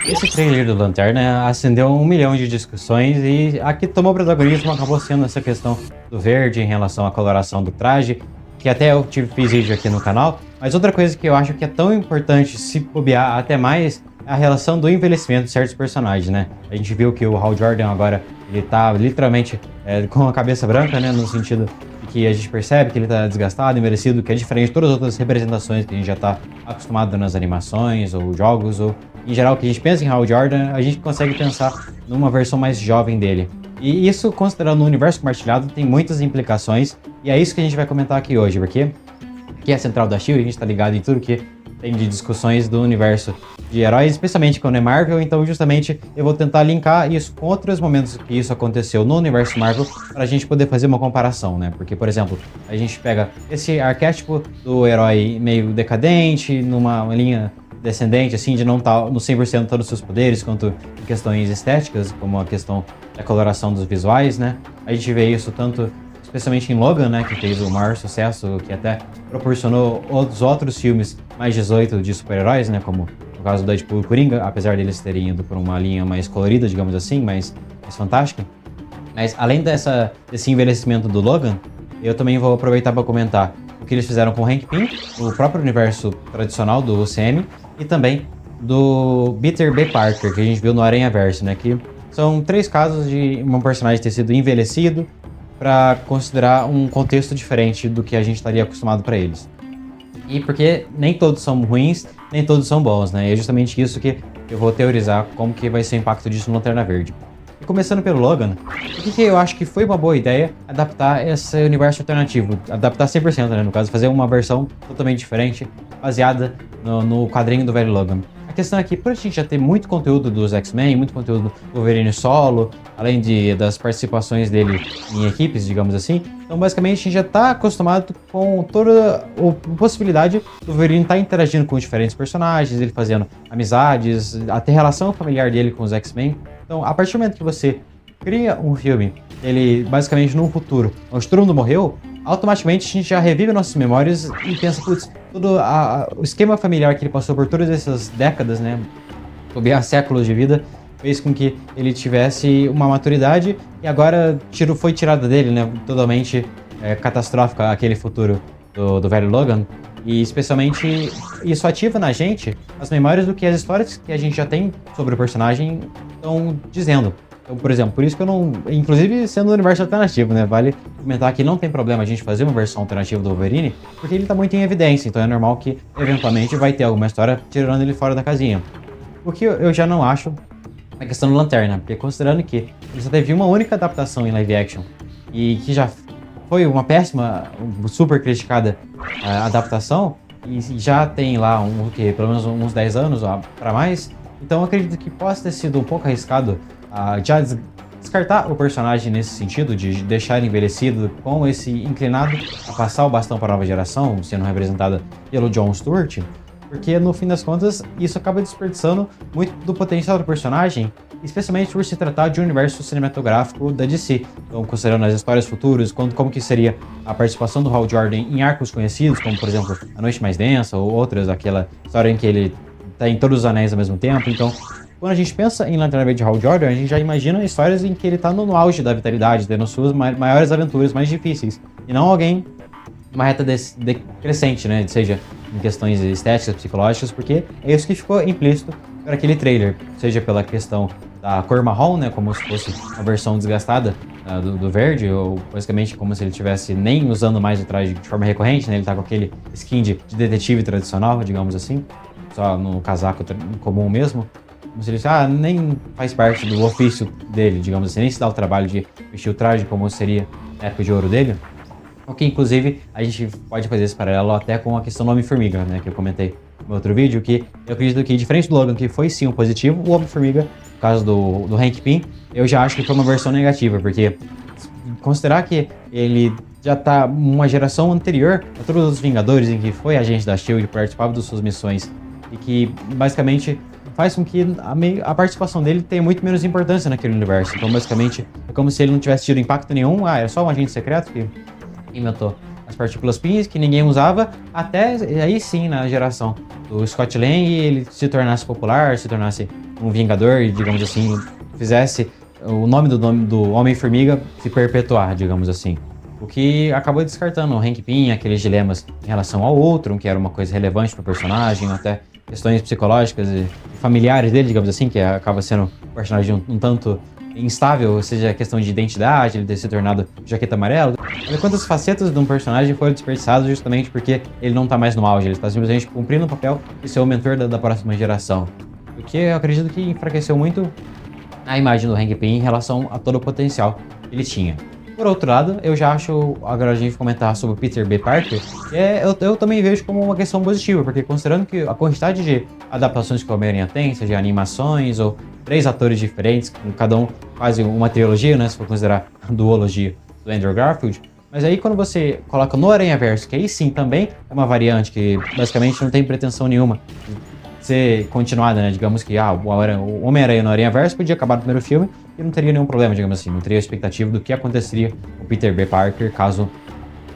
Esse trailer do Lanterna acendeu 1 milhão de discussões e a que tomou protagonismo acabou sendo essa questão do verde em relação à coloração do traje, que até fiz vídeo aqui no canal. Mas outra coisa que eu acho que é tão importante, se bobear até mais, é a relação do envelhecimento de certos personagens, né? A gente viu que o Hal Jordan agora, ele tá literalmente com a cabeça branca, né? No sentido de que a gente percebe que ele tá desgastado, envelhecido, que é diferente de todas as outras representações que a gente já tá acostumado nas animações ou jogos, ou em geral que a gente pensa em Hal Jordan, a gente consegue pensar numa versão mais jovem dele. E isso, considerando o universo compartilhado, tem muitas implicações, e é isso que a gente vai comentar aqui hoje, porque aqui é a Central da SHIELD, a gente tá ligado em tudo que tem de discussões do universo de heróis, especialmente quando é Marvel, então justamente eu vou tentar linkar isso com outros momentos que isso aconteceu no universo Marvel, para a gente poder fazer uma comparação, né? Porque, por exemplo, a gente pega esse arquétipo do herói meio decadente, numa linha descendente, assim, de não estar no 100% todos os seus poderes, quanto em questões estéticas, como a questão da coloração dos visuais, né? A gente vê isso tanto, especialmente em Logan, né, que fez o maior sucesso, que até proporcionou os outros filmes mais 18 de super-heróis, né, como no caso do Deadpool e Coringa, apesar deles terem ido por uma linha mais colorida, digamos assim, mais fantástica. Mas além desse envelhecimento do Logan, eu também vou aproveitar para comentar o que eles fizeram com o Hank Pym, o próprio universo tradicional do UCM, e também do Peter B. Parker, que a gente viu no Aranhaverso, né, que são 3 casos de um personagem ter sido envelhecido para considerar um contexto diferente do que a gente estaria acostumado para eles. E porque nem todos são ruins, nem todos são bons, né? E é justamente isso que eu vou teorizar como que vai ser o impacto disso no Lanterna Verde. E começando pelo Logan, o que eu acho que foi uma boa ideia adaptar esse universo alternativo, adaptar 100%, né, no caso, fazer uma versão totalmente diferente, baseada no quadrinho do velho Logan. A questão é que, por a gente já ter muito conteúdo dos X-Men, muito conteúdo do Wolverine solo, além das participações dele em equipes, digamos assim, então basicamente a gente já está acostumado com toda a possibilidade do Wolverine estar interagindo com diferentes personagens, ele fazendo amizades, até relação familiar dele com os X-Men. Então, a partir do momento que você cria um filme, ele basicamente no futuro, onde todo mundo morreu, automaticamente a gente já revive nossas memórias e pensa, putz, todo o esquema familiar que ele passou por todas essas décadas, né, sobre há séculos de vida, fez com que ele tivesse uma maturidade e agora foi tirada dele, né, totalmente catastrófica aquele futuro do velho Logan. E especialmente isso ativa na gente as memórias do que as histórias que a gente já tem sobre o personagem estão dizendo. Então, por exemplo, por isso que eu não... Inclusive sendo um universo alternativo, né? Vale comentar que não tem problema a gente fazer uma versão alternativa do Wolverine, porque ele tá muito em evidência, então é normal que eventualmente vai ter alguma história tirando ele fora da casinha. O que eu já não acho é a questão do Lanterna, porque considerando que ele só teve uma única adaptação em live action e que já foi uma péssima, super criticada adaptação, e já tem lá pelo menos uns 10 anos para mais, então eu acredito que possa ter sido um pouco arriscado já descartar o personagem nesse sentido, de deixar ele envelhecido com esse inclinado a passar o bastão para a nova geração, sendo representada pelo Jon Stewart, porque no fim das contas isso acaba desperdiçando muito do potencial do personagem, especialmente por se tratar de um universo cinematográfico da DC. Então, considerando as histórias futuras, como que seria a participação do Hal Jordan em arcos conhecidos, como por exemplo A Noite Mais Densa ou outras, aquela história em que ele tem todos os anéis ao mesmo tempo. Então, quando a gente pensa em Lanterna Verde de Hal Jordan, a gente já imagina histórias em que ele está no auge da vitalidade, tendo suas maiores aventuras mais difíceis, e não alguém uma reta decrescente, né? Seja em questões estéticas, psicológicas, porque é isso que ficou implícito para aquele trailer, seja pela questão da cor marrom, né? Como se fosse a versão desgastada do verde, ou basicamente como se ele estivesse nem usando mais o traje de forma recorrente, né? Ele tá com aquele skin de detetive tradicional, digamos assim, só no casaco comum mesmo. Como se ele nem faz parte do ofício dele, digamos assim, nem se dá o trabalho de vestir o traje como seria na época de ouro dele. O que, inclusive, a gente pode fazer esse paralelo até com a questão do Homem-Formiga, né? Que eu comentei no outro vídeo, que eu acredito que, diferente do Logan, que foi sim um positivo, o Homem-Formiga, no caso do Hank Pym, eu já acho que foi uma versão negativa, porque considerar que ele já tá uma geração anterior a todos os Vingadores, em que foi agente da SHIELD, participava das suas missões, e que, basicamente, faz com que a participação dele tenha muito menos importância naquele universo. Então, basicamente, é como se ele não tivesse tido impacto nenhum. Era só um agente secreto que inventou as partículas PINs, que ninguém usava, até aí sim, na geração do Scott Lang, ele se tornasse popular, se tornasse um Vingador e, digamos assim, fizesse o nome do Homem-Formiga se perpetuar, digamos assim. O que acabou descartando o Hank Pym, aqueles dilemas em relação ao outro, que era uma coisa relevante para o personagem, até questões psicológicas e familiares dele, digamos assim, que acaba sendo um personagem um tanto instável, ou seja, a questão de identidade, ele ter se tornado jaqueta amarela. Olha quantas facetas de um personagem foram desperdiçadas justamente porque ele não tá mais no auge, ele está simplesmente cumprindo o papel de ser o mentor da próxima geração. O que eu acredito que enfraqueceu muito a imagem do Hank Pym em relação a todo o potencial que ele tinha. Por outro lado, eu já acho, agora a gente comentar sobre o Peter B. Parker, eu também vejo como uma questão positiva, porque considerando que a quantidade de adaptações que o Homem-Aranha tem, seja animações ou 3 atores diferentes, com cada um quase uma trilogia, né, se for considerar a duologia do Andrew Garfield, mas aí quando você coloca no Aranhaverso, que aí sim também é uma variante que basicamente não tem pretensão nenhuma ser continuada, né? Digamos que o Homem-Aranha no Aranhaverso podia acabar no primeiro filme e não teria nenhum problema, digamos assim. Não teria expectativa do que aconteceria com o Peter B. Parker caso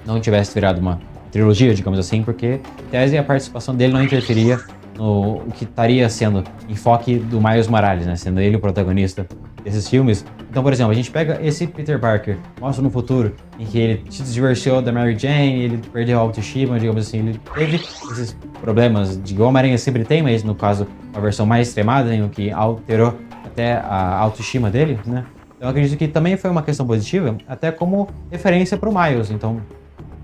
não tivesse virado uma trilogia, digamos assim, porque, em tese, a participação dele não interferia no o que estaria sendo enfoque do Miles Morales, né? Sendo ele o protagonista desses filmes. Então, por exemplo, a gente pega esse Peter Parker, mostra no futuro, em que ele se divorciou da Mary Jane, ele perdeu a autoestima, digamos assim, ele teve esses problemas de que o Homem-Aranha sempre tem, mas no caso, uma versão mais extremada, em que alterou até a autoestima dele, né? Então, eu acredito que também foi uma questão positiva, até como referência para o Miles. Então,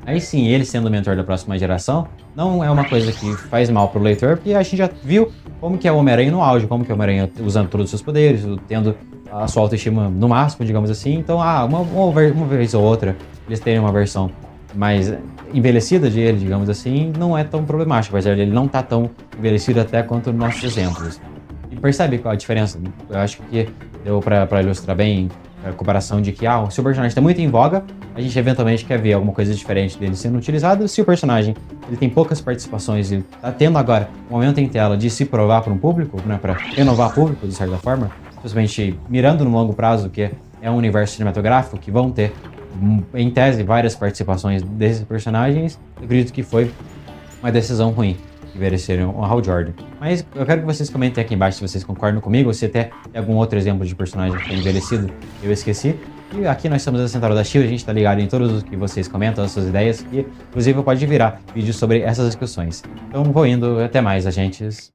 aí sim, ele sendo o mentor da próxima geração, não é uma coisa que faz mal pro leitor, porque a gente já viu como que é o Homem-Aranha no auge, como que é o Homem-Aranha usando todos os seus poderes, tendo a sua autoestima no máximo, digamos assim. Então, uma vez ou outra, eles terem uma versão mais envelhecida de ele, digamos assim, não é tão problemático, apesar de ele não estar tão envelhecido até quanto nossos exemplos. E percebe qual a diferença? Eu acho que deu pra ilustrar bem a comparação de que, se o personagem está muito em voga, a gente eventualmente quer ver alguma coisa diferente dele sendo utilizado. Se o personagem ele tem poucas participações e está tendo agora um momento em tela de se provar para um público, né, para renovar público, de certa forma, simplesmente mirando no longo prazo, que é um universo cinematográfico, que vão ter, em tese, várias participações desses personagens, eu acredito que foi uma decisão ruim envelhecerem o Hal Jordan. Mas eu quero que vocês comentem aqui embaixo se vocês concordam comigo, ou se até tem algum outro exemplo de personagem que foi envelhecido eu esqueci. E aqui nós estamos na Central da Shield, a gente tá ligado em todos os que vocês comentam, as suas ideias, e inclusive pode virar vídeos sobre essas discussões. Então vou indo, até mais, agentes.